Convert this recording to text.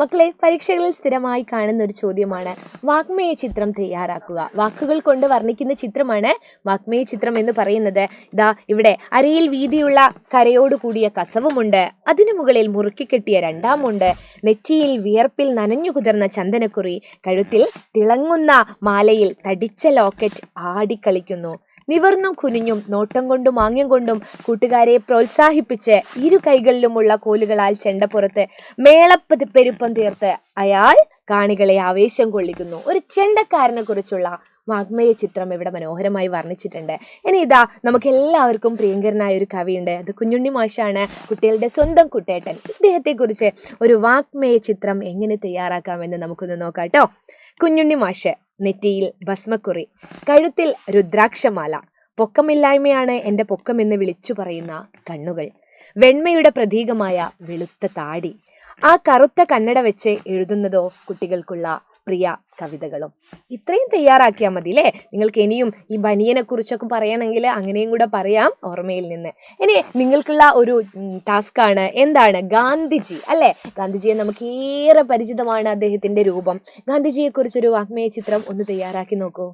മക്കളെ, പരീക്ഷകളിൽ സ്ഥിരമായി കാണുന്ന ഒരു ചോദ്യമാണ് വാഗ്മയ ചിത്രം തയ്യാറാക്കുക. വാക്കുകൾ കൊണ്ട് വർണ്ണിക്കുന്ന ചിത്രമാണ് വാഗ്മയ ചിത്രം എന്ന് പറയുന്നത്. ഇതാ ഇവിടെ അരയിൽ വീതിയുള്ള കരയോട് കൂടിയ കസവുമുണ്ട്, അതിനു മുകളിൽ മുറുക്കിക്കെട്ടിയ രണ്ടാമുണ്ട്, നെറ്റിയിൽ വിയർപ്പിൽ നനഞ്ഞു കുതിർന്ന ചന്ദനക്കുറി, കഴുത്തിൽ തിളങ്ങുന്ന മാലയിൽ തടിച്ച ലോക്കറ്റ് ആടിക്കളിക്കുന്നു. നിവർന്നും കുനിഞ്ഞും നോട്ടം കൊണ്ടും ആംഗ്യം കൊണ്ടും കൂട്ടുകാരെ പ്രോത്സാഹിപ്പിച്ച് ഇരു കൈകളിലുമുള്ള കോലുകളാൽ ചെണ്ടപ്പുറത്ത് പെരുപ്പം തീർത്ത് അയാൾ കാണികളെ ആവേശം കൊള്ളിക്കുന്നു. ഒരു ചെണ്ടക്കാരനെ കുറിച്ചുള്ള വാഗ്മയ ചിത്രം ഇവിടെ മനോഹരമായി വർണ്ണിച്ചിട്ടുണ്ട്. ഇനി ഇതാ നമുക്ക് എല്ലാവർക്കും പ്രിയങ്കരനായ ഒരു കവിയുണ്ട്, അത് കുഞ്ഞുണ്ണി മാഷാണ്, കുട്ടികളുടെ സ്വന്തം കുട്ടേട്ടൻ. ഇദ്ദേഹത്തെ കുറിച്ച് ഒരു വാഗ്മയ ചിത്രം എങ്ങനെ തയ്യാറാക്കാമെന്ന് നമുക്കൊന്ന് നോക്കാം കേട്ടോ. കുഞ്ഞുണ്ണി മാഷ്: നെറ്റിയിൽ ഭസ്മക്കുറി, കഴുത്തിൽ രുദ്രാക്ഷമാല, പൊക്കമില്ലായ്മയാണ് എൻ്റെ പൊക്കമെന്ന് വിളിച്ചു പറയുന്ന കണ്ണുകൾ, വെണ്മയുടെ പ്രതീകമായ വെളുത്ത താടി, ആ കറുത്ത കണ്ണട വെച്ച് എഴുതുന്നതോ കുട്ടികൾക്കുള്ള പ്രിയ കവിതകളും. ഇത്രയും തയ്യാറാക്കിയാൽ മതി അല്ലേ? നിങ്ങൾക്ക് ഇനിയും ഈ ബനിയനെ കുറിച്ചൊക്കെ പറയണമെങ്കിൽ അങ്ങനെയും കൂടെ പറയാം ഓർമ്മയിൽ നിന്ന്. ഇനി നിങ്ങൾക്കുള്ള ഒരു ടാസ്കാണ്, എന്താണ്? ഗാന്ധിജി അല്ലേ? ഗാന്ധിജിയെ നമുക്ക് ഏറെ പരിചിതമാണ് അദ്ദേഹത്തിന്റെ രൂപം. ഗാന്ധിജിയെ കുറിച്ചൊരു വാഗ്മയ ചിത്രം ഒന്ന് തയ്യാറാക്കി നോക്കൂ.